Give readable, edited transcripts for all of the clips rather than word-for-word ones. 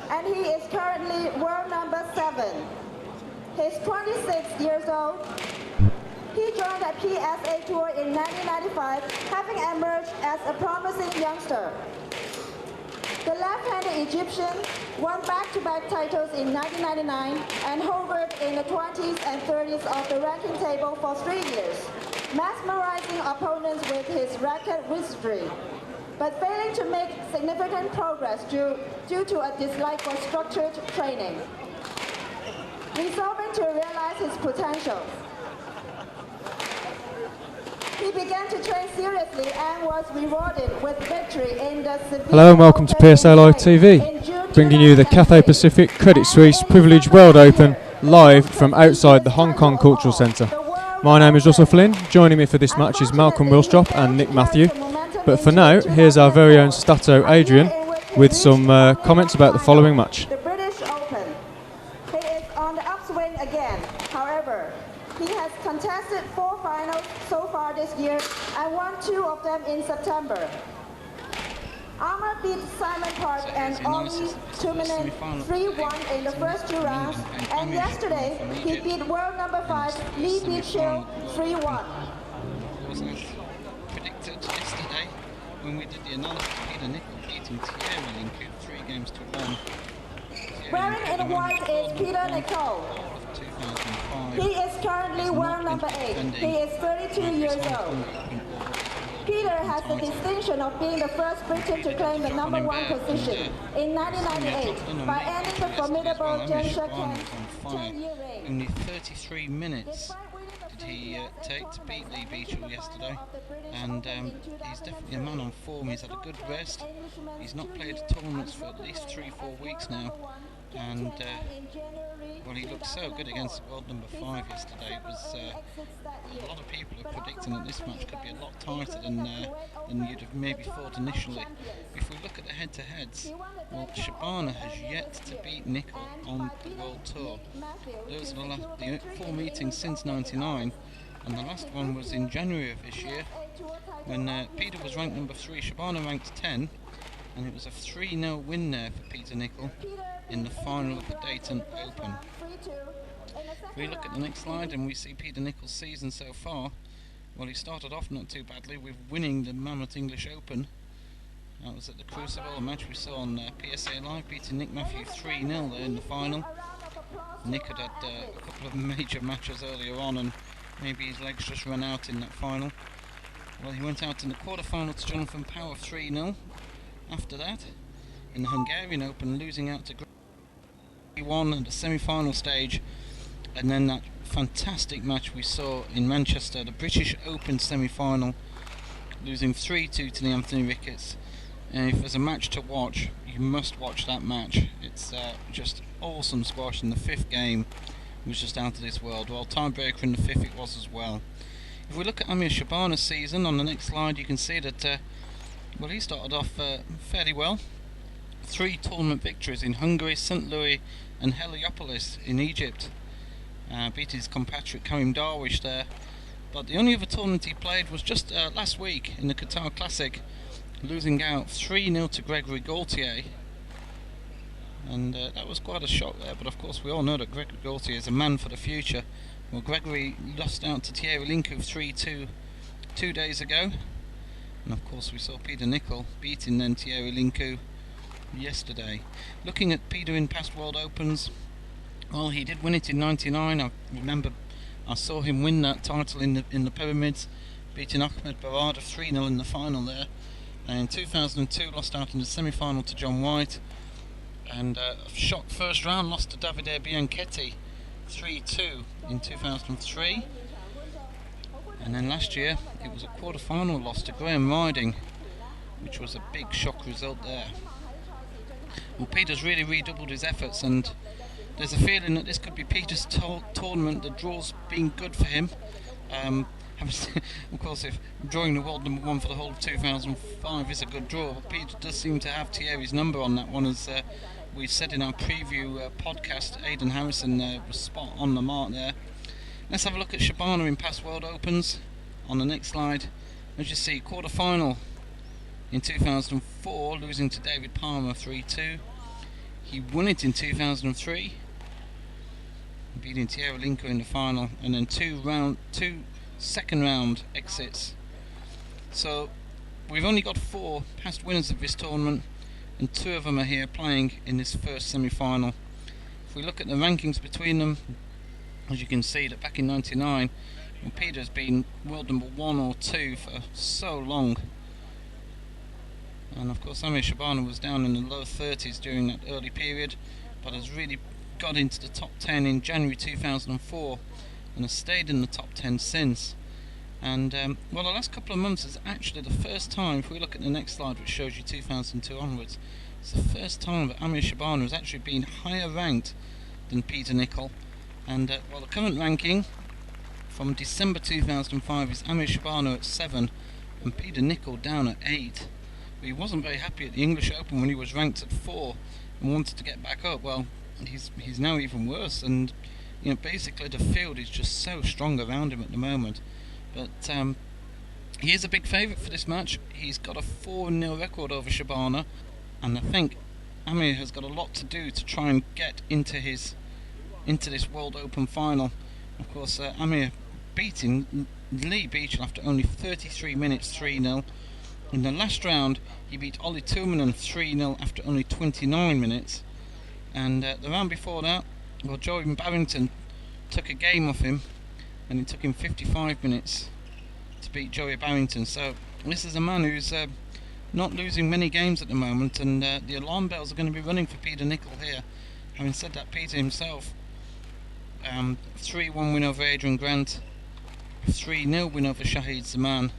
and he is currently world number 7. He's 26 years old. He joined the PSA Tour in 1995, having emerged as a promising youngster. The left-handed Egyptian won back-to-back titles in 1999 and hovered in the 20s and 30s of the ranking table for 3 years, mesmerizing opponents with his racket wizardry, but failing to make significant progress due to a dislike for structured training. Resolving to realize his potential, he began to train seriously and was rewarded with victory in the Hello and welcome to PSA Live TV, bringing you the Cathay Pacific Credit Suisse Privilege World Open live from outside the Hong Kong Cultural Centre. My name is Russell Flynn. Joining me for this match is Malcolm Wilstrop and Nick Matthew. But for now, here's our very own Stato Adrian with some comments about the following match. The British Open. He is on the upswing again. However, he has contested 4 finals so far this year and won 2 of them in September. Amr beat Simon Park and Ollie Tuominen 3-1 in the first 2 rounds, and yesterday he beat world number 5 Lee Beachill 3-1. Predicted yesterday when we did the analysis, Peter Nicol beating Thierry 3 games to 1. Wearing in white is Peter Nicol. He is currently world number 8. He is 32 years old. Peter has the distinction of being the first Briton to claim the number 1 position in 1998 by ending the formidable Jensha Kent's 10-year reign. Only 33 minutes did he take to beat Lee Beachill yesterday, and he's definitely a man on form. He's had a good rest. He's not played tournaments for at least 3-4 weeks now, and well, he looked so good against world number 5 yesterday. It was a lot of people are predicting that this match could be a lot tighter than you'd have maybe thought initially. If we look at the head-to-heads, well, Shabana has yet to beat Nicol on the World Tour. Those are the 4 meetings since '99, and the last one was in January of this year when Peter was ranked number 3, Shabana ranked 10, and it was a 3-0 win there for Peter Nicol in the final of the Dayton Open. If we look at the next slide and we see Peter Nicol's season so far, well, he started off not too badly with winning the Mammoth English Open. That was at the Crucible, a match we saw on PSA Live, beating Nick Matthew 3-0 there in the final. Nick had a couple of major matches earlier on, and maybe his legs just ran out in that final. Well, he went out in the quarter-final to Jonathan Power 3-0 after that. In the Hungarian Open, losing out to 3-1 at the semi-final stage, and then that fantastic match we saw in Manchester, the British Open semi-final, losing 3-2 to the Anthony Ricketts. And if there's a match to watch, you must watch that match. It's just awesome squash, and the 5th game was just out of this world. Well, tiebreaker in the 5th it was as well. If we look at Amr Shabana's season on the next slide, you can see that well, he started off fairly well. 3 tournament victories in Hungary, St. Louis and Heliopolis in Egypt. Beat his compatriot Karim Darwish there. But the only other tournament he played was just last week in the Qatar Classic, losing out 3-0 to Gregory Gaultier. And that was quite a shock there, but of course we all know that Gregory Gaultier is a man for the future. Well, Gregory lost out to Thierry Linku 3-2 2 days ago. And of course we saw Peter Nicol beating then Thierry Linku yesterday. Looking at Peter in past World Opens, well, he did win it in '99. I remember I saw him win that title in the Pyramids, beating Ahmed Barada 3-0 in the final there. And in 2002 lost out in the semi-final to John White, and a shock first round lost to Davide Bianchetti 3-2 in 2003. And then last year it was a quarter-final loss to Graham Riding, which was a big shock result there. Well, Peter's really redoubled his efforts, and there's a feeling that this could be Peter's tournament. The draw's been good for him. Of course, if drawing the world number 1 for the whole of 2005 is a good draw, but Peter does seem to have Thierry's number on that one, as we said in our preview podcast. Aidan Harrison was spot on the mark there. Let's have a look at Shabana in past World Opens on the next slide. As you see, quarter-final in 2004, losing to David Palmer 3-2. He won it in 2003, beating Peter Nicol in the final, and then two second round exits. So we've only got 4 past winners of this tournament, and 2 of them are here playing in this first semi-final. If we look at the rankings between them, as you can see that back in '99, when Peter has been world number 1 or 2 for so long, and of course Amr Shabana was down in the low 30s during that early period, but has really got into the top 10 in January 2004 and has stayed in the top 10 since. And well, the last couple of months is actually the first time, if we look at the next slide which shows you 2002 onwards, it's the first time that Amr Shabana has actually been higher ranked than Peter Nicol. And well, the current ranking from December 2005 is Amr Shabana at 7 and Peter Nicol down at 8. He wasn't very happy at the English Open when he was ranked at 4 and wanted to get back up. Well, he's now even worse, and you know, basically the field is just so strong around him at the moment. But he is a big favourite for this match. He's got a 4-0 record over Shabana, and I think Amr has got a lot to do to try and get into this World Open final. Of course, Amr beating Lee Beechel after only 33 minutes 3-0. In the last round, he beat Ollie Toulminen 3-0 after only 29 minutes. And the round before that, well, Jordan Barrington took a game off him, and it took him 55 minutes to beat Joey Barrington. So this is a man who's not losing many games at the moment, and the alarm bells are going to be running for Peter Nicol here. Having said that, Peter himself, 3-1 win over Adrian Grant, a 3-0 win over Shahid Zaman,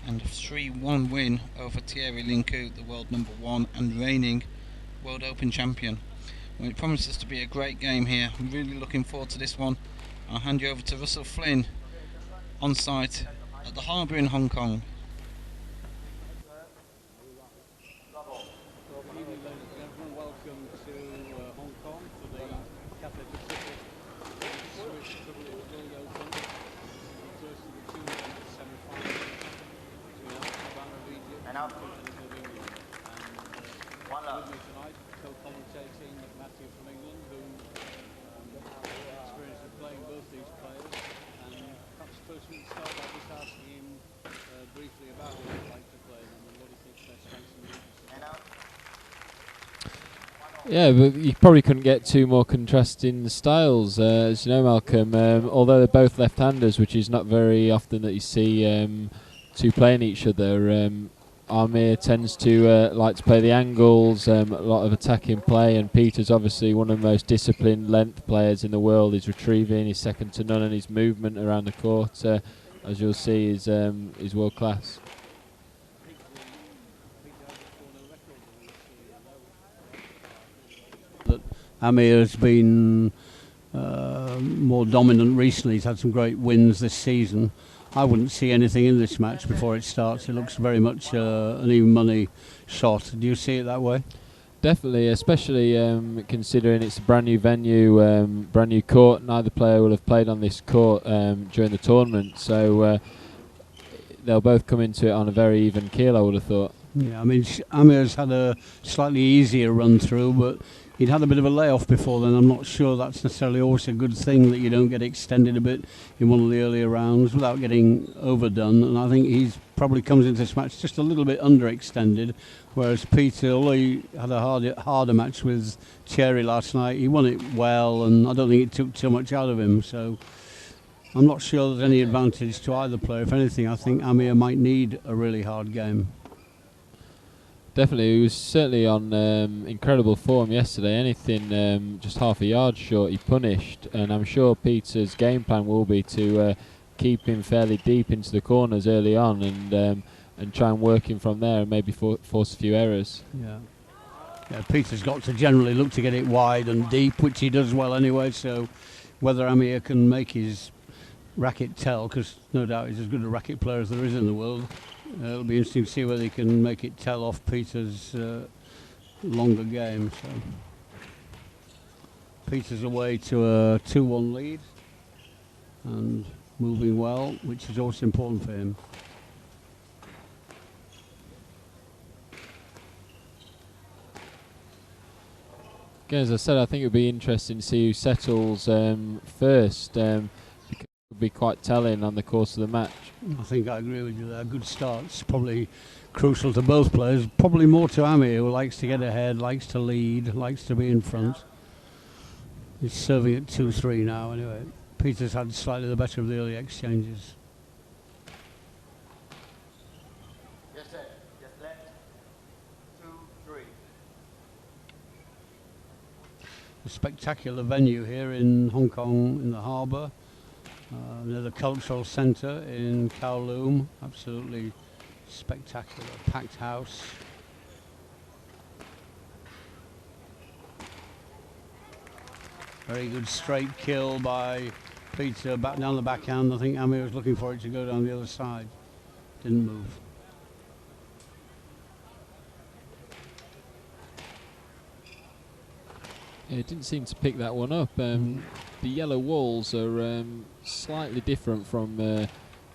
and a 3-1 win over Thierry Linkou, the world number 1 and reigning World Open champion. Well, it promises to be a great game here. I'm really looking forward to this one. I'll hand you over to Russell Flynn on site at the Harbour in Hong Kong. Welcome to Hong Kong for the Cathay Pacific Swiss World Open. First of the 2 semi-finals between Amr Shabana of Egypt and Peter of England. And with me tonight, co-commentating Matthew from England, who has experience of playing both these players. And perhaps first we can start by just asking him briefly about what he'd like to play them and what he thinks their strengths and weaknesses. Yeah, but you probably couldn't get 2 more contrasting styles. As you know, Malcolm, although they're both left-handers, which is not very often that you see 2 playing each other, Amr tends to like to play the angles, a lot of attacking play, and Peter's obviously one of the most disciplined length players in the world. His retrieving is second to none, and his movement around the court, as you'll see, is world class. That Amr has been more dominant recently. He's had some great wins this season. I wouldn't see anything in this match before it starts. It looks very much an even money shot. Do you see it that way? Definitely, especially considering it's a brand new venue, brand new court. Neither player will have played on this court during the tournament, so they'll both come into it on a very even keel, I would have thought. Yeah, I mean, Amr's had a slightly easier run through, but he'd had a bit of a layoff before then. I'm not sure that's necessarily always a good thing, that you don't get extended a bit in one of the earlier rounds without getting overdone. And I think he's probably comes into this match just a little bit underextended, whereas Peter, although he had a harder match with Thierry last night, he won it well, and I don't think it took too much out of him. So I'm not sure there's any advantage to either player. If anything, I think Amr might need a really hard game. Definitely, he was certainly on incredible form yesterday. Anything just half a yard short, he punished, and I'm sure Peter's game plan will be to keep him fairly deep into the corners early on, and try and work him from there, and maybe force a few errors. Yeah, Peter's got to generally look to get it wide and deep, which he does well anyway. So whether Amr can make his racket tell, because no doubt he's as good a racket player as there is in the world. It'll be interesting to see whether he can make it tell off Peter's longer game. So Peter's away to a 2-1 lead and moving well, which is also important for him. Again, as I said, I think it would be interesting to see who settles first, because it would be quite telling on the course of the match. I think I agree with you there. Good starts, probably crucial to both players. Probably more to Amir, who likes to get ahead, likes to lead, likes to be in front. He's serving at 2-3 now anyway. Peter's had slightly the better of the early exchanges. Yes, sir. Yes, left. 2-3. A spectacular venue here in Hong Kong, in the harbour. Near the cultural centre in Kowloon. Absolutely spectacular. Packed house. Very good straight kill by Peter, back down the backhand. I think Amir was looking for it to go down the other side. Didn't move. Yeah, it didn't seem to pick that one up. The yellow walls are slightly different from the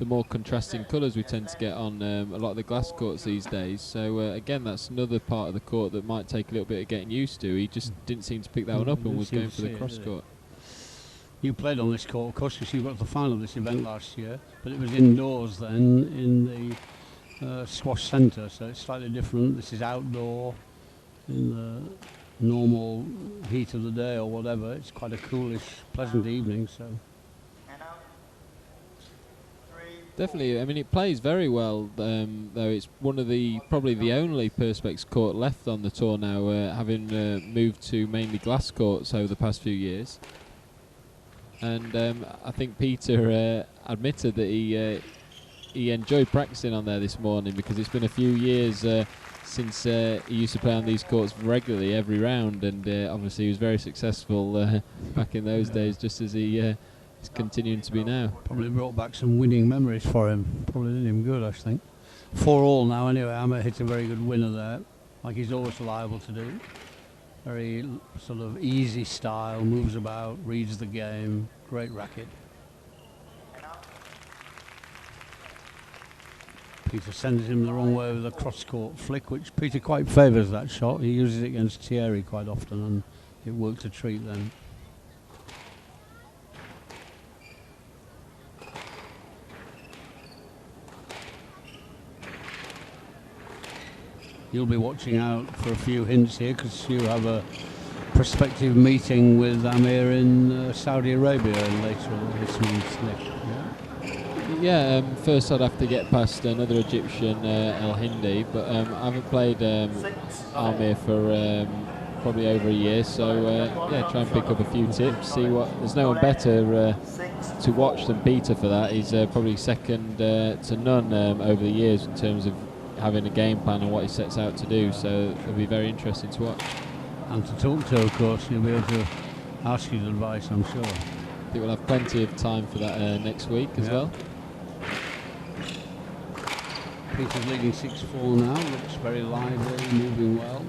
more contrasting colours we tend to get on a lot of the glass courts these days. So again, that's another part of the court that might take a little bit of getting used to. He just didn't seem to pick that one up and was going for the cross court. You played on this court, of course, because you got to the final of this event last year, but it was indoors then in the squash centre, so it's slightly different. This is outdoor in the normal heat of the day or whatever. It's quite a coolish, pleasant evening. So definitely, I mean, it plays very well, though it's one of probably the only Perspex court left on the tour now, having moved to mainly glass courts over the past few years. And I think Peter admitted that he enjoyed practicing on there this morning, because it's been a few years since he used to play on these courts regularly every round, and obviously he was very successful back in those days, just as he is continuing to be now. Probably brought back some winning memories for him. Probably did him good, I think. 4-all now anyway. Amr hits a very good winner there, like he's always liable to do. Very sort of easy style, moves about, reads the game, great racket. Peter sends him the wrong way with a cross-court flick, which Peter quite favours that shot. He uses it against Thierry quite often, and it worked a treat then. You'll be watching out for a few hints here, because you have a prospective meeting with Amir in Saudi Arabia later this month, Nick. Yeah, first I'd have to get past another Egyptian, El Hindi, but I haven't played Amir for probably over a year, so yeah, try and pick up a few tips, see what. There's no one better to watch than Peter for that. He's probably second to none over the years in terms of having a game plan and what he sets out to do, so it'll be very interesting to watch. And to talk to, of course, you'll be able to ask his advice, I'm sure. I think we'll have plenty of time for that next week as well. Peter's leading 6-4 now, looks very lively, moving well.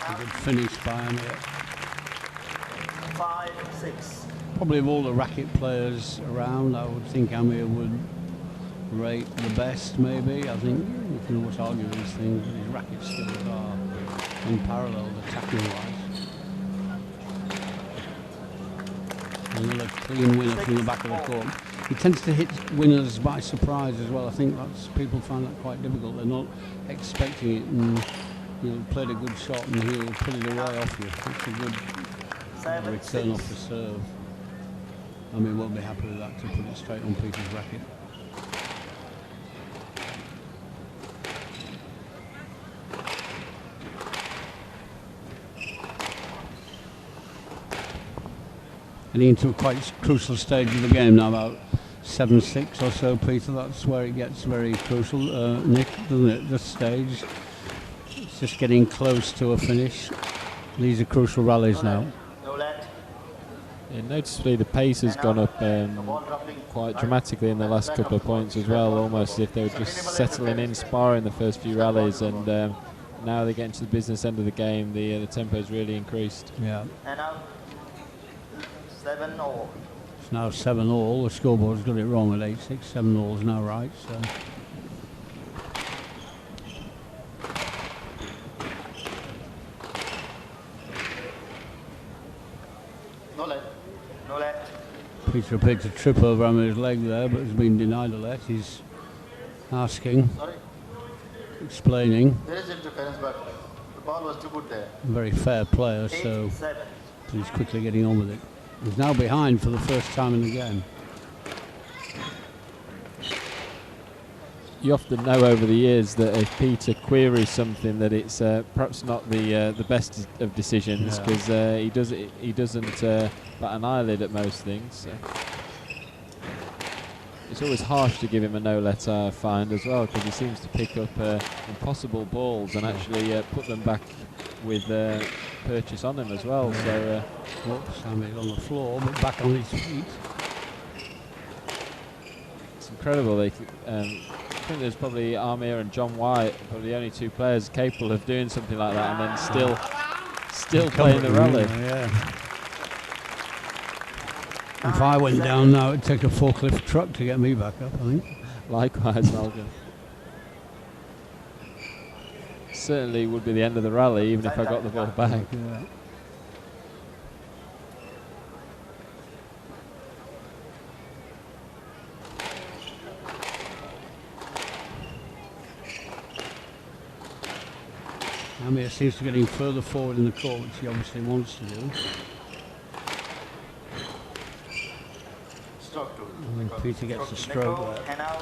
A good finish by Amir. 5-6. Probably of all the racket players around, I would think Amir would rate the best, maybe. I think you can always argue these things. His racket skills are unparalleled, attacking-wise. Another clean winner from the back of the court. He tends to hit winners by surprise as well. I think people find that quite difficult. They're not expecting it, and you'll play a good shot and he'll put it away off you. It's a good return off the serve. I mean, won't be happy with that, to put it straight on Peter's racket. Getting into a quite crucial stage of the game now, about 7-6 or so, Peter. That's where it gets very crucial, Nick, doesn't it? This stage, it's just getting close to a finish. These are crucial rallies now. Yeah, noticeably the pace has gone up quite dramatically in the last couple of points as well, almost as if they were just settling in, sparring the first few rallies, and now they get into the business end of the game, the tempo's really increased. Yeah. And now 7-all. It's now 7-all. The scoreboard's got it wrong at 8-6. 7-all is now right. So No let. No let. Peter picked a trip over Amir's leg there, but has been denied a let. He's asking, Sorry. explaining. There is interference, but the ball was too good there. A very fair player, so 8-7. he's quickly getting on with it. He's now behind for the first time in the game. You often know over the years that if Peter queries something, that it's perhaps not the best of decisions, because he doesn't bat an eyelid at most things. So. It's always harsh to give him a no-let, I find, as well, because he seems to pick up impossible balls and actually put them back with purchase on him as well. So, Sammy's on the floor, but back on his feet. It's incredible. I think there's probably Amir and John White, probably the only two players capable of doing something like that, and then still playing the rally. Yeah. If I went down now, it'd take a forklift truck to get me back up, I think. Likewise, Malcolm. Certainly would be the end of the rally, even if I got the ball back. Yeah. Amir seems to be getting further forward in the court, which he obviously wants to do. And then Peter gets a stroke there.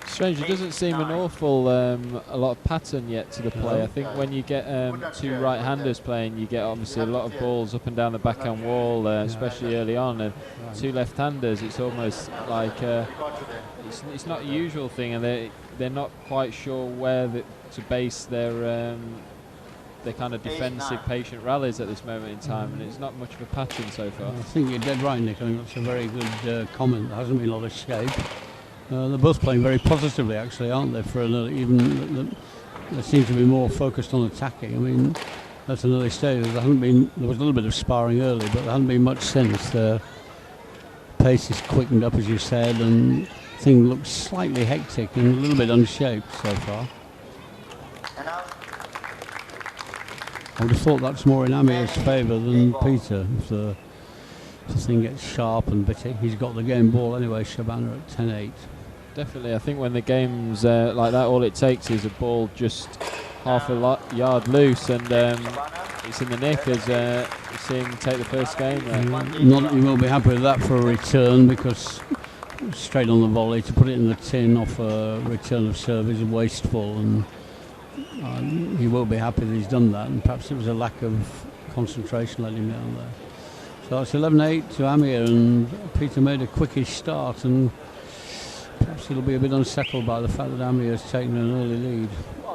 Strange, it doesn't seem an awful a lot of pattern yet to the play. I think when you get two right-handers playing, you get obviously a lot of balls up and down the backhand wall, especially early on. And two left-handers, it's almost like it's not a usual thing, and they're not quite sure where to base their kind of defensive, patient rallies at this moment in time, and it's not much of a pattern so far. I think you're dead right, Nick. I think that's a very good comment. There hasn't been a lot of shape. They're both playing very positively, actually, aren't they? For another, even they seem to be more focused on attacking. I mean, that's another stage. There was a little bit of sparring early, but there hasn't been much since. The pace is quickened up, as you said, and the thing looks slightly hectic and a little bit unshaped so far. I would have thought that's more in Amir's favour than Peter. If the thing gets sharp and bitty. He's got the game ball anyway, Shabana, at 10-8. Definitely, I think when the game's like that, all it takes is a ball just half a yard loose, and it's in the nick as you see him take the first game there. You won't be happy with that for a return, because straight on the volley, to put it in the tin off a return of service is wasteful, and he won't be happy that he's done that, and perhaps it was a lack of concentration letting him down there. So it's 11-8 to Amir, and Peter made a quickish start, and perhaps he'll be a bit unsettled by the fact that Amir has taken an early lead.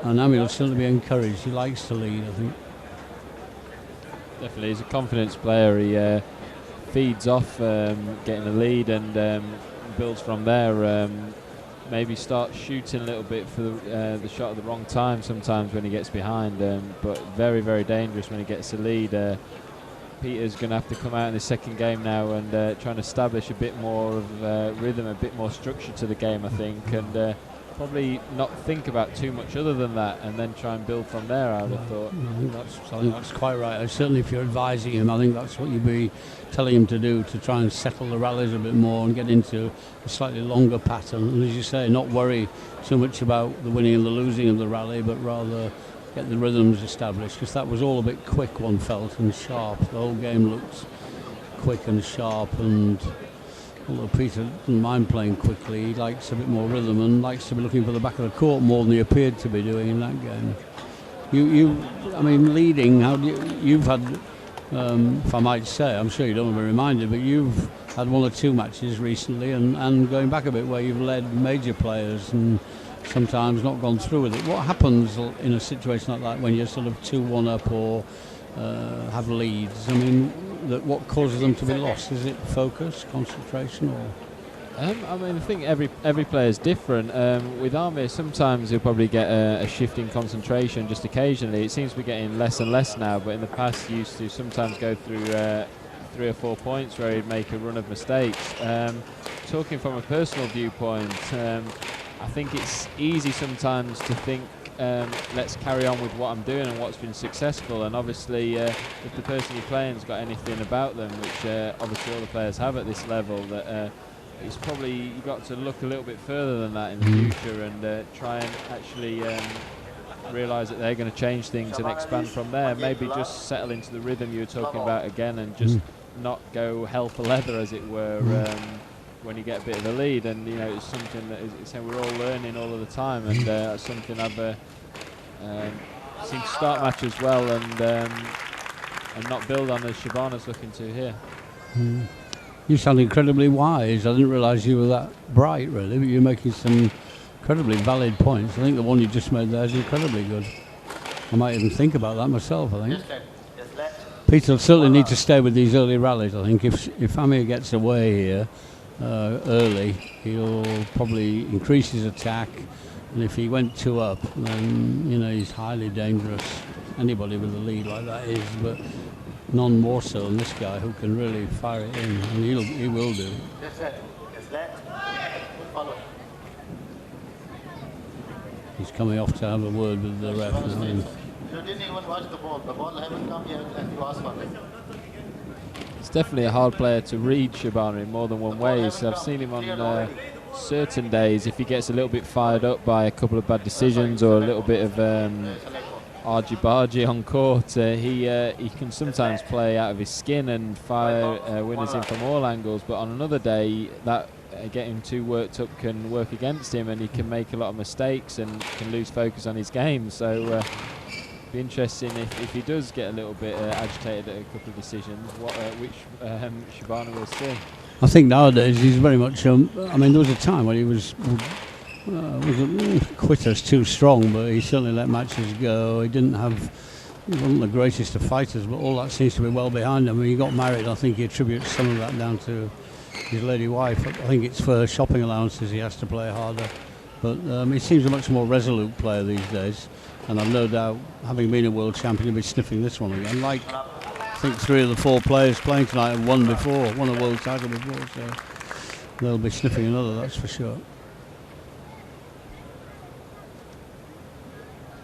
And Amir will certainly be encouraged. He likes to lead, I think. Definitely, he's a confidence player. He feeds off getting a lead and builds from there. Maybe starts shooting a little bit for the shot at the wrong time sometimes when he gets behind, but very, very dangerous when he gets a lead. Peter's going to have to come out in the second game now and try and establish a bit more of rhythm, a bit more structure to the game, I think, and probably not think about too much other than that, and then try and build from there, I would have thought. I think that's quite right. Certainly if you're advising him, I think that's what you'd be telling him to do, to try and settle the rallies a bit more and get into a slightly longer pattern. And as you say, not worry too much about the winning and the losing of the rally, but rather get the rhythms established, because that was all a bit quick, one felt, and sharp. The whole game looked quick and sharp, and although Peter doesn't mind playing quickly, he likes a bit more rhythm and likes to be looking for the back of the court more than he appeared to be doing in that game. I mean, leading, you've had, if I might say, I'm sure you don't want to be reminded, but you've had one or two matches recently, and going back a bit, where you've led major players and sometimes not gone through with it. What happens in a situation like that when you're sort of 2-1 up or have leads? I mean, what causes them to be lost? Is it focus, concentration, or? I mean, I think every player is different. With Amir, sometimes he'll probably get a shift in concentration just occasionally. It seems to be getting less and less now, but in the past he used to sometimes go through 3 or 4 points where he'd make a run of mistakes. Talking from a personal viewpoint, I think it's easy sometimes to think let's carry on with what I'm doing and what's been successful. And obviously, if the person you're playing's got anything about them, which obviously all the players have at this level, that it's probably you've got to look a little bit further than that in the future and try and actually realise that they're going to change things and expand from there. Maybe just settle into the rhythm you were talking about again and just not go hell for leather, as it were, when you get a bit of a lead. And you know, it's something that we're all learning all of the time, and that's something I've seen to start matches well and not build on as Shabana's looking to here. You sound incredibly wise. I didn't realise you were that bright, really, but you're making some incredibly valid points. I think the one you just made there is incredibly good. I might even think about that myself, I think. Peter will certainly need to stay with these early rallies, I think. If Amir gets away here early, he'll probably increase his attack, and if he went 2 up, then, you know, he's highly dangerous. Anybody with a lead like that is, but none more so than this guy who can really fire it in, and he will do. He's coming off to have a word with the ref. You didn't even watch the ball. The ball haven't come yet and you asked for it. It's definitely a hard player to read, Shabana, in more than one way. So I've seen him on certain days, if he gets a little bit fired up by a couple of bad decisions or a little bit of argy-bargy on court, he can sometimes play out of his skin and fire winners in from all angles. But on another day, that getting too worked up can work against him, and he can make a lot of mistakes and can lose focus on his game. So be interesting if he does get a little bit agitated at a couple of decisions, which Shabana will see. I think nowadays he's very much. I mean, there was a time when he was quitter's too strong, but he certainly let matches go. He wasn't the greatest of fighters, but all that seems to be well behind him. When he got married, I think he attributes some of that down to his lady wife. I think it's for shopping allowances he has to play harder. But he seems a much more resolute player these days, and I've no doubt, having been a world champion, he'll be sniffing this one again. Like, I think 3 of the 4 players playing tonight have won a world title before, so they'll be sniffing another, that's for sure.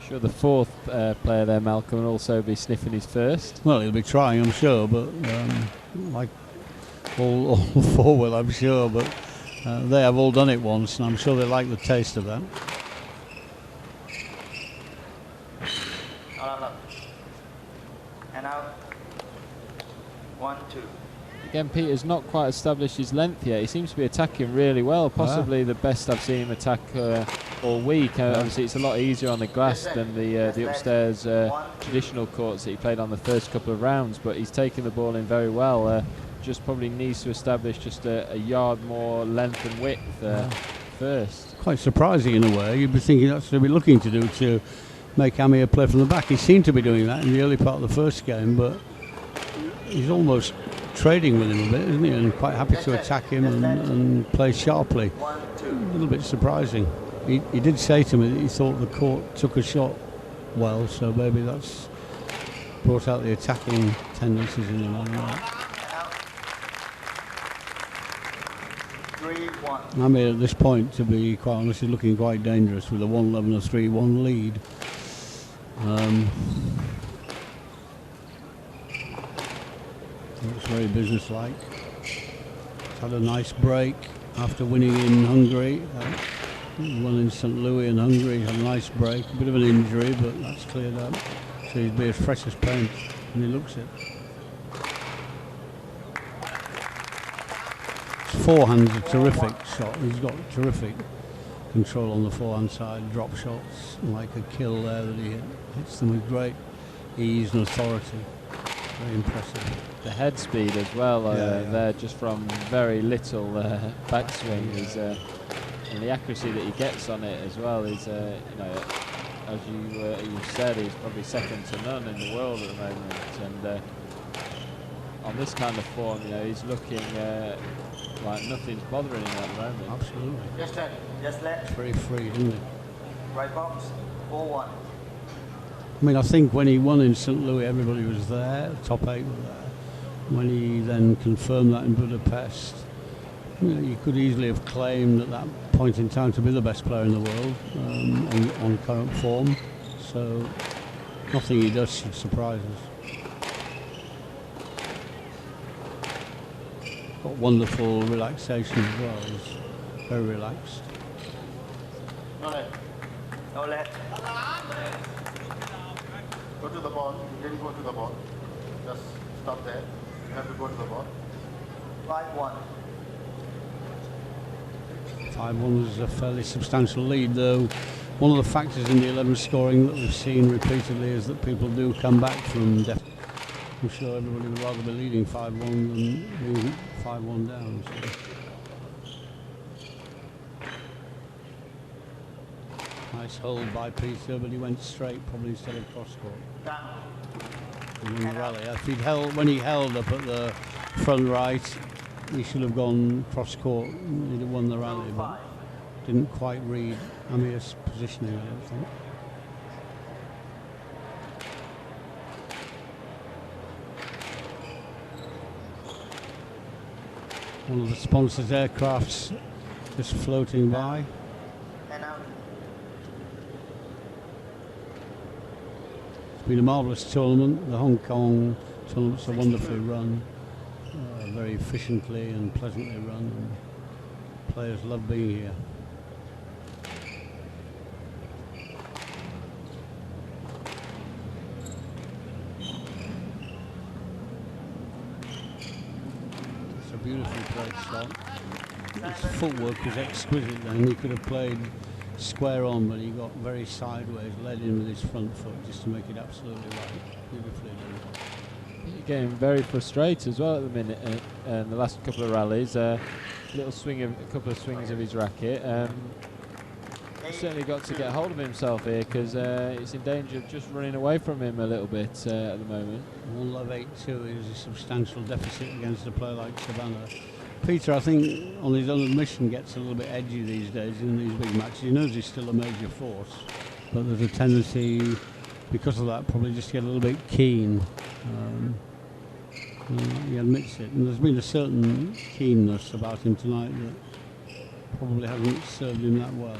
Sure, the 4th player there, Malcolm, will also be sniffing his first. Well, he'll be trying, I'm sure, but like all 4 will, I'm sure, but they have all done it once, and I'm sure they like the taste of that. And out. 1, 2. Again, Peter's not quite established his length yet. He seems to be attacking really well, possibly the best I've seen him attack all week. Obviously, it's a lot easier on the grass than the upstairs traditional courts that he played on the first couple of rounds, but he's taking the ball in very well. Just probably needs to establish just a yard more length and width first. Quite surprising in a way. You'd be thinking that's what he'd be looking to do, to make Amir play from the back. He seemed to be doing that in the early part of the first game, but he's almost trading with him a bit, isn't he? And quite happy to attack him and play sharply. A little bit surprising. He did say to me that he thought the court took a shot well, so maybe that's brought out the attacking tendencies in him. Amir at this point, to be quite honest, is looking quite dangerous with a 1-11 or 3-1 lead. Looks very businesslike. He's had a nice break after winning in Hungary. Won in St. Louis in Hungary. Had a nice break. A bit of an injury, but that's cleared up. So he'll be as fresh as paint, and he looks it. His forehand's a terrific shot. He's got terrific control on the forehand side. Drop shots, like a kill there that he hits them with great ease and authority. Very impressive. The head speed as well, there just from very little backswing is, and the accuracy that he gets on it as well is, you know, as you said, he's probably second to none in the world at the moment. And on this kind of form, you know, he's looking like nothing's bothering him at the moment. Absolutely. Just left. Very free, isn't he? Right box. 4-1. I mean, I think when he won in St. Louis, everybody was there. The top 8 were there. When he then confirmed that in Budapest, you know, you could easily have claimed at that point in time to be the best player in the world on current form. So nothing he does should surprise us. Got wonderful relaxation as well. He's very relaxed. No let. Go to the ball. You didn't go to the ball. Just stop there. You have to go to the ball. 5-1. 5-1 is a fairly substantial lead, though. One of the factors in the 11 scoring that we've seen repeatedly is that people do come back from deficit. I'm sure everybody would rather be leading 5-1 than being 5-1 down. So. Nice hold by Peter, but he went straight, probably instead of cross court. In the rally, if when he held up at the front right, he should have gone cross court. He'd have won the rally, but didn't quite read Amir's positioning, I don't think. One of the sponsors' aircrafts just floating by. It's been a marvellous tournament. The Hong Kong tournaments are wonderfully run, very efficiently and pleasantly run, and players love being here. It's a beautifully played shot. His footwork was exquisite then. He could have played square on, but he got very sideways, led in with his front foot just to make it absolutely right. Beautifully done. He's getting very frustrated as well at the minute. In the last couple of rallies, a couple of swings of his racket. He's certainly got to get hold of himself here, because it's in danger of just running away from him a little bit at the moment. 1-love-8-2 is a substantial deficit against a player like Shabana. Peter, I think, on his own admission, gets a little bit edgy these days in these big matches. He knows he's still a major force, but there's a tendency, because of that, probably just to get a little bit keen. He admits it, and there's been a certain keenness about him tonight that probably hasn't served him that well.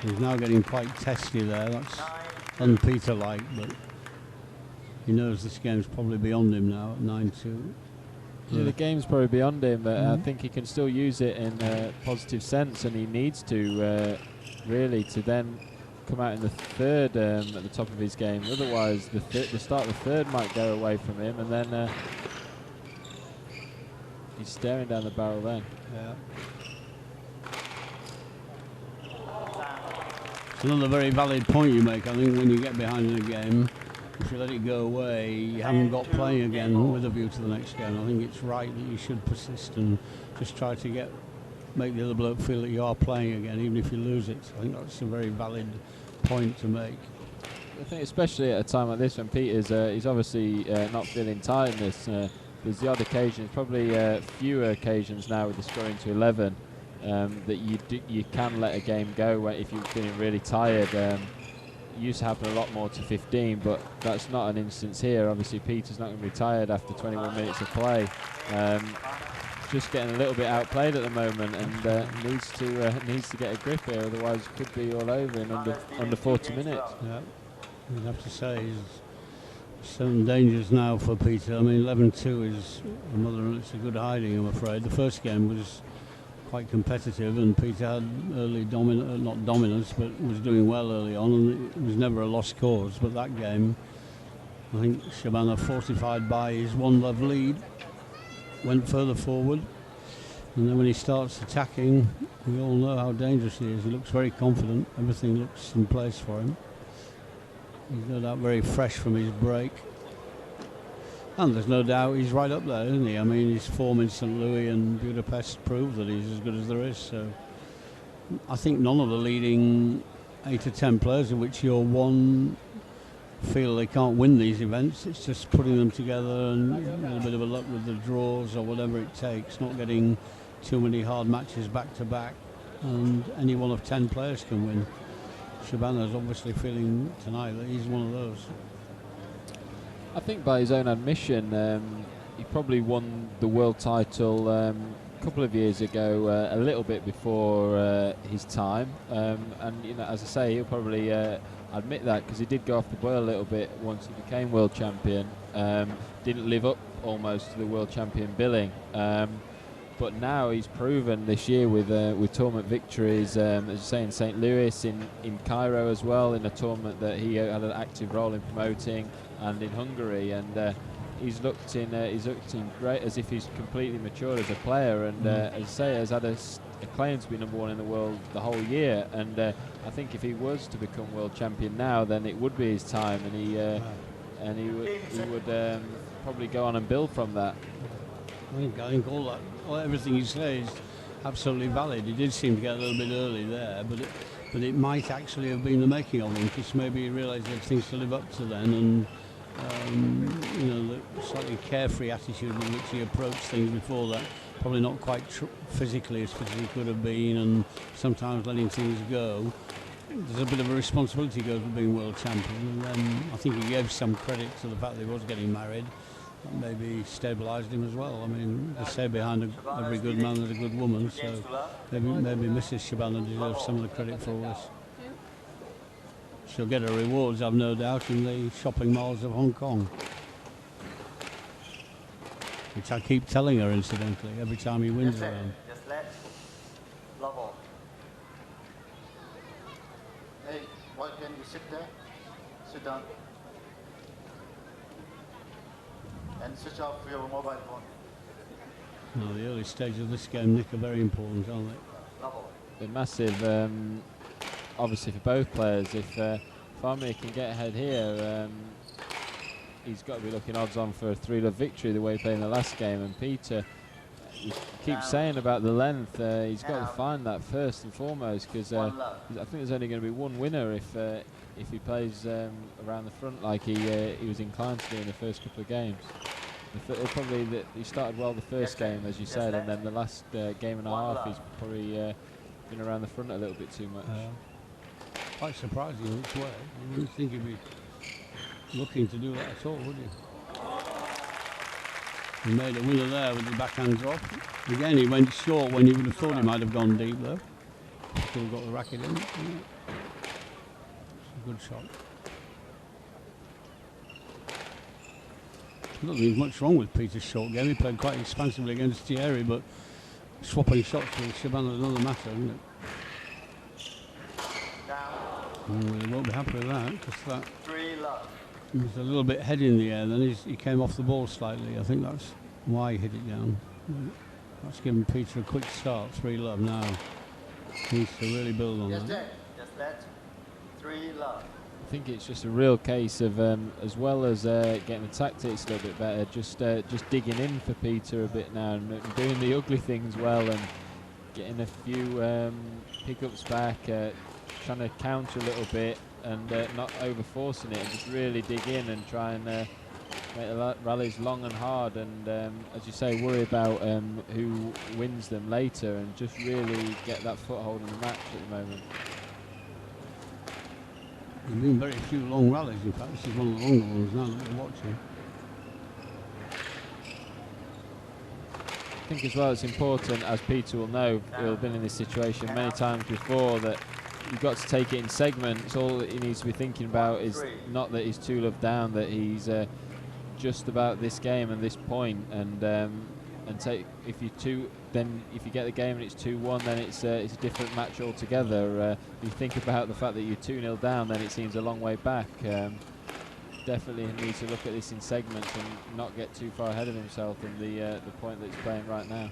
He's now getting quite testy there. That's un-Peter-like, but he knows this game's probably beyond him now at 9-2. Yeah, the game's probably beyond him, but I think he can still use it in a positive sense, and he needs to really to then come out in the third at the top of his game. Otherwise, the start of the third might go away from him, and then he's staring down the barrel then. Yeah. It's another very valid point you make. I think when you get behind in a game, if you let it go away, you haven't got playing again with a view to the next game. I think it's right that you should persist and just try to make the other bloke feel that you are playing again, even if you lose it. I think that's a very valid point to make. I think especially at a time like this when Peter's he's obviously not feeling tiredness. There's the odd occasion, probably fewer occasions now with the scoring to 11 that you can let a game go if you're feeling really tired. Used to happen a lot more to 15, but that's not an instance here. Obviously Peter's not going to be tired after 21 minutes of play. Just getting a little bit outplayed at the moment, and needs to get a grip here, otherwise it could be all over in under 40 minutes. Yeah, you'd have to say there's certain dangers now for Peter. I mean, 11-2 is it's a good hiding, I'm afraid. The first game was quite competitive, and Peter had early not dominance, but was doing well early on, and it was never a lost cause. But that game, I think Shabana, fortified by his 1-love lead, went further forward, and then when he starts attacking, we all know how dangerous he is. He looks very confident, everything looks in place for him. He's no doubt very fresh from his break. And there's no doubt he's right up there, isn't he? I mean, his form in St. Louis and Budapest proved that he's as good as there is. So I think none of the leading 8 or 10 players, of which you're one, feel they can't win these events. It's just putting them together and a little bit of a luck with the draws or whatever it takes, not getting too many hard matches back to back, and any one of 10 players can win. Shabana's obviously feeling tonight that he's one of those. I think by his own admission, he probably won the world title couple of years ago, a little bit before his time, and you know, as I say, he'll probably admit that, because he did go off the boil a little bit once he became world champion. Didn't live up almost to the world champion billing, but now he's proven this year with tournament victories, as you say, in St. Louis, in Cairo as well, in a tournament that he had an active role in promoting, and in Hungary, and he's looked in great, as if he's completely matured as a player, and as I say, has had a claim to be number one in the world the whole year, and I think if he was to become world champion now, then it would be his time, and he would probably go on and build from that. I think everything you say is absolutely valid. He did seem to get a little bit early there, but it might actually have been the making of him, because maybe he realised he had things to live up to then, and you know, the slightly carefree attitude with which he approached things before that, probably not quite physically as fit as he could have been, and sometimes letting things go. There's a bit of a responsibility goes with being world champion, and then I think he gave some credit to the fact that he was getting married. That maybe stabilised him as well. I mean, they say behind every good man there's a good woman, so maybe Mrs. Shabana deserves some of the credit for all this. She'll get her rewards, I've no doubt, in the shopping malls of Hong Kong, which I keep telling her, incidentally, every time he wins around. Just let level. Hey, why can't you sit there? Sit down. And switch off your mobile phone. No, the early stages of this game, Nick, are very important, aren't they? Level. Been massive, obviously, for both players. If Amr can get ahead here, he's got to be looking odds on for a 3-love victory the way he played in the last game. And Peter, you keep saying about the length, he's got to find that first and foremost, because I think there's only going to be one winner if he plays around the front like he was inclined to do in the first couple of games. He started well the first game, as you said, and then the last game and a half he's probably been around the front a little bit too much. Quite surprising in which way. You wouldn't think he'd be looking to do that at all, would you? He made a winner there with the backhand drop. Again, he went short when you would have thought he might have gone deep, though. Still got the racket in. It's a good shot. I don't think there's much wrong with Peter's short game. He played quite expansively against Thierry, but swapping shots with Shabana is another matter, isn't it? We won't be happy with that, because that was a little bit head in the air, then he came off the ball slightly. I think that's why he hit it down. That's given Peter a quick start. 3-love now. Needs to really build on that. Just that. 3-love. I think it's just a real case of, as well as getting the tactics a little bit better, just digging in for Peter a bit now, and doing the ugly things well, and getting a few pickups back, trying to counter a little bit, and not over forcing it, and just really dig in and try and make the rallies long and hard, and as you say, worry about who wins them later, and just really get that foothold in the match at the moment. There's been very few long rallies, in fact. This is one of the longer ones now that we're watching. I think as well it's important, as Peter will know, he'll have been in this situation many times before, that you've got to take it in segments. All he needs to be thinking about is not that he's 2-love down, that he's just about this game and this point, and take, if you get the game and it's 2-1, then it's a different match altogether. You think about the fact that you're 2-0 down, then it seems a long way back. Definitely needs to look at this in segments and not get too far ahead of himself in the point that he's playing right now.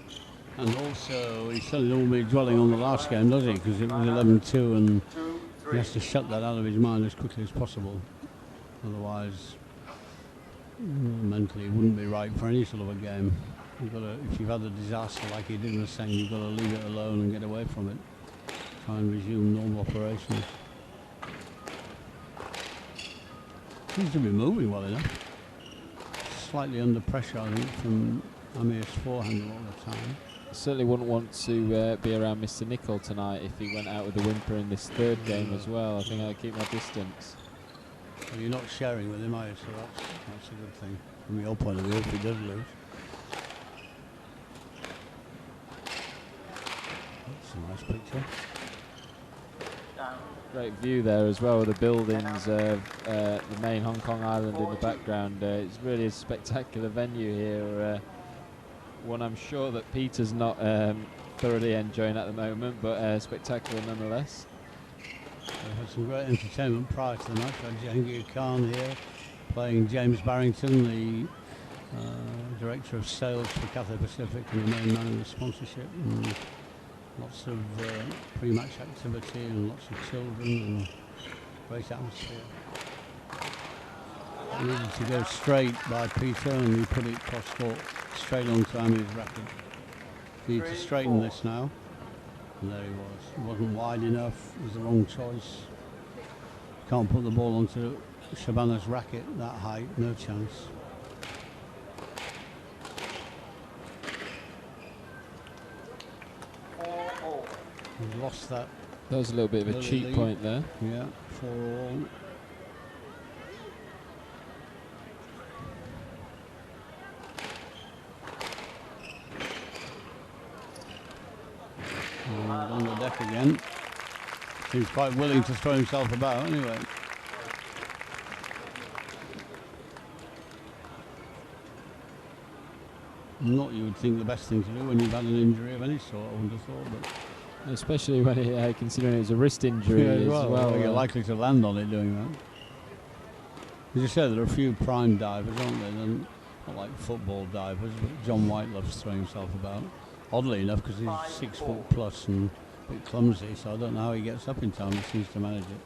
And also, he certainly don't be dwelling on the last game, does he? Because it was 11-2, and he has to shut that out of his mind as quickly as possible. Otherwise, mentally, it wouldn't be right for any sort of a game. You've got to, if you've had a disaster like he did in the second, you've got to leave it alone and get away from it. Try and resume normal operations. Seems to be moving well enough. Slightly under pressure, I think, from Amr's forehand all the time. Certainly wouldn't want to be around Mr. Nicol tonight if he went out with a whimper in this third game as well. I think I'd keep my distance. Well, you're not sharing with him, are you? So that's a good thing from your point of view if he does lose. That's a nice picture. Great view there as well, with the buildings of the main Hong Kong island in the background. It's really a spectacular venue here. One I'm sure that Peter's not thoroughly enjoying at the moment, but spectacular nonetheless. We've had some great entertainment prior to the match. We had Jahangir Khan here playing James Barrington, the Director of Sales for Cathay Pacific and the main man of the sponsorship. And lots of pre-match activity and lots of children and great atmosphere. He needed to go straight by Peter and he put it cross-court straight onto Amir's racket. Need to straighten this now. And there he was. It wasn't wide enough. It was the wrong choice. Can't put the ball onto Shabana's racket that height. No chance. He's lost that. That was a little bit of a cheap lead. point there. Yeah, 4-all. On the deck again. Seems quite willing to throw himself about anyway. Not you would think the best thing to do when you've had an injury of any sort, I wouldn't have thought, but Especially when considering it was a wrist injury as well. You're likely to land on it doing that. As you said, there are a few prime divers, aren't there? They're not like football divers, but John White loves throwing himself about. Oddly enough, because he's 6 foot plus and a bit clumsy, so I don't know how he gets up in time. He seems to manage it.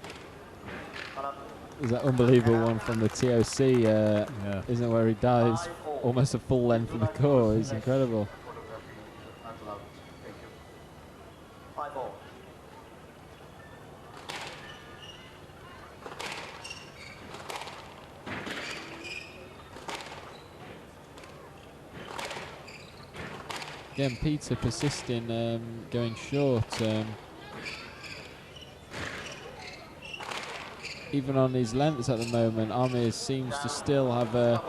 There's that unbelievable one from the TOC, isn't it, where he dives almost a full length of the core. It's incredible. Again, Peter persisting, going short. Even on his lengths at the moment, Amir seems to still have a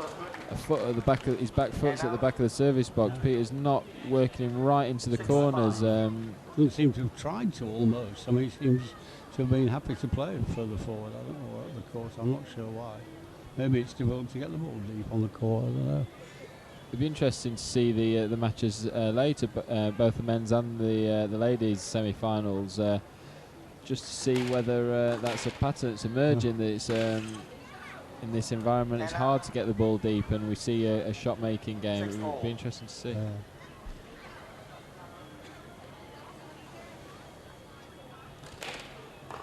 foot at the back of his back foot's at the back of the service box. Peter's not working him right into the corners. Doesn't seem to have tried to almost. I mean, he seems to have been happy to play further forward. I don't know what the course. I'm not sure why. Maybe it's difficult to get the ball deep on the court. I don't know. It'd be interesting to see the matches later, both the men's and the ladies' semi-finals, just to see whether that's a pattern that's emerging. That it's in this environment, it's hard to get the ball deep, and we see a shot-making game. It would be interesting to see.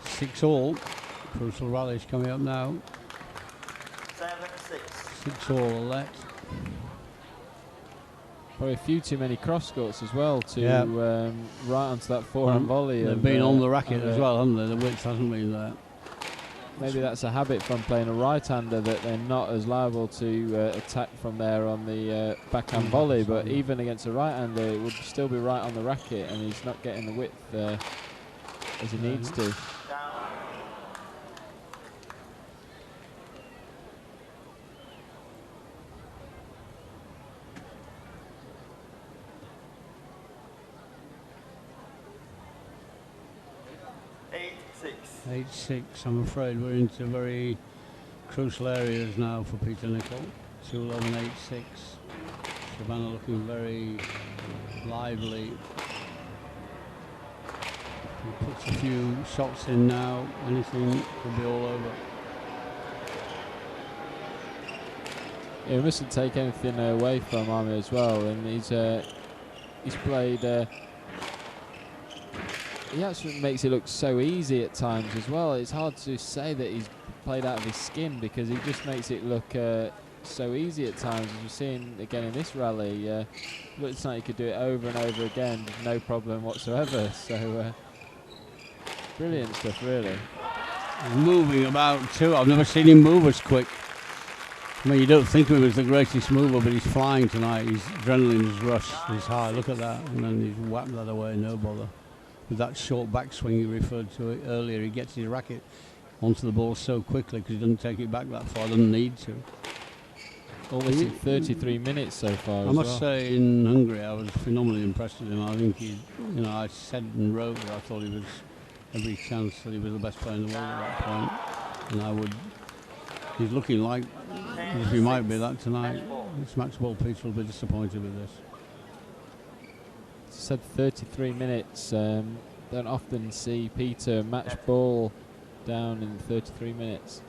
6-all. Crucial rallies coming up now. 6-all left. Probably a few too many cross courts as well to right onto that forehand volley. They've been on the racket as well, haven't they? The width hasn't been there. Maybe that's a habit from playing a right-hander, that they're not as liable to attack from there on the backhand volley, but even against a right-hander it would still be right on the racket, and he's not getting the width as he needs to. 8-6. I'm afraid we're into very crucial areas now for Peter Nicol. 2-11, 8-6. Shabana looking very lively. He puts a few shots in now. Anything could be all over. Yeah, we mustn't take anything away from Amir as well, and he's played. He actually makes it look so easy at times as well. It's hard to say that he's played out of his skin, because he just makes it look so easy at times. As we're seeing again in this rally, looks like he could do it over and over again, no problem whatsoever. So brilliant stuff, really. He's moving about too. I've never seen him move as quick. I mean, you don't think of him as the greatest mover, but he's flying tonight. His adrenaline's rush is high. Look at that, and then he's whacked that away, no bother. With that short backswing he referred to it earlier, he gets his racket onto the ball so quickly because he doesn't take it back that far, doesn't need to. almost in 33 minutes so far. I must say, in Hungary, I was phenomenally impressed with him. I think I said and wrote that I thought he was every chance that he was the best player in the world at that point, and he's looking like if he might be that tonight. This match ball, Peter will be disappointed with this. Said 33 minutes. Don't often see Peter match ball down in 33 minutes.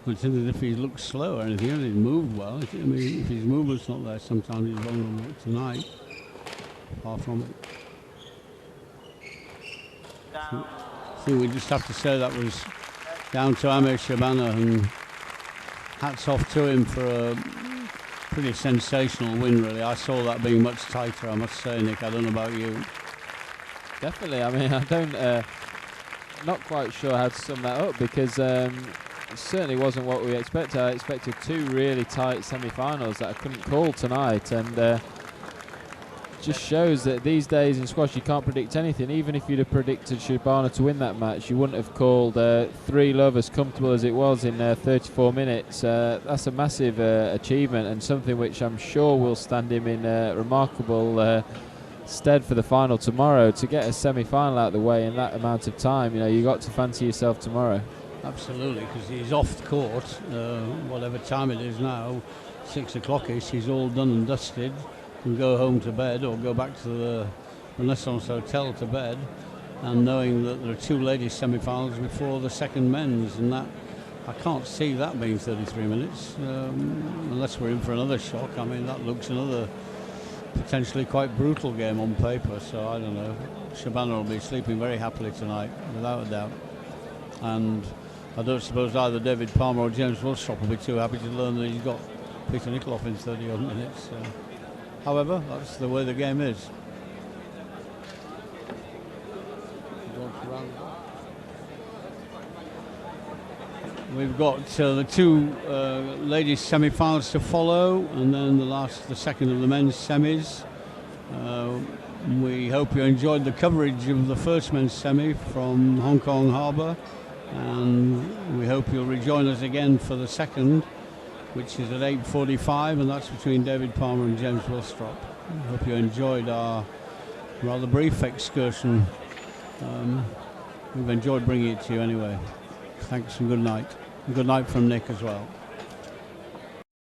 Well, it's as if he looks slow or anything. He moved well. I mean, if his movement's not there, sometimes he's vulnerable tonight. Far from it. So, I think we just have to say that was down to Amr Shabana, and hats off to him for a pretty sensational win, really. I saw that being much tighter, I must say, Nick. I don't know about you. Definitely. I mean, I don't, not quite sure how to sum that up, because it certainly wasn't what we expected. I expected two really tight semi-finals that I couldn't call tonight, and just shows that these days in squash you can't predict anything. Even if you'd have predicted Shabana to win that match, you wouldn't have called 3-love as comfortable as it was in 34 minutes. That's a massive achievement, and something which I'm sure will stand him in remarkable stead for the final tomorrow. To get a semi-final out of the way in that amount of time, you got to fancy yourself tomorrow. Absolutely, because he's off the court, whatever time it is now, 6 o'clock-ish, he's all done and dusted, and go home to bed or go back to the Renaissance Hotel to bed, and knowing that there are two ladies semi-finals before the second men's, and that I can't see that being 33 minutes unless we're in for another shock. I mean, that looks another potentially quite brutal game on paper, so I don't know. Shabana will be sleeping very happily tonight, without a doubt, and I don't suppose either David Palmer or James Willstrop will be too happy to learn that he's got Peter Nicol in 30 odd minutes. However, that's the way the game is. We've got the two ladies semi-finals to follow, and then the second of the men's semis. We hope you enjoyed the coverage of the first men's semi from Hong Kong Harbour, and we hope you'll rejoin us again for the second, which is at 8:45, and that's between David Palmer and James Willstrop. I hope you enjoyed our rather brief excursion. We've enjoyed bringing it to you anyway. Thanks and good night. And good night from Nick as well.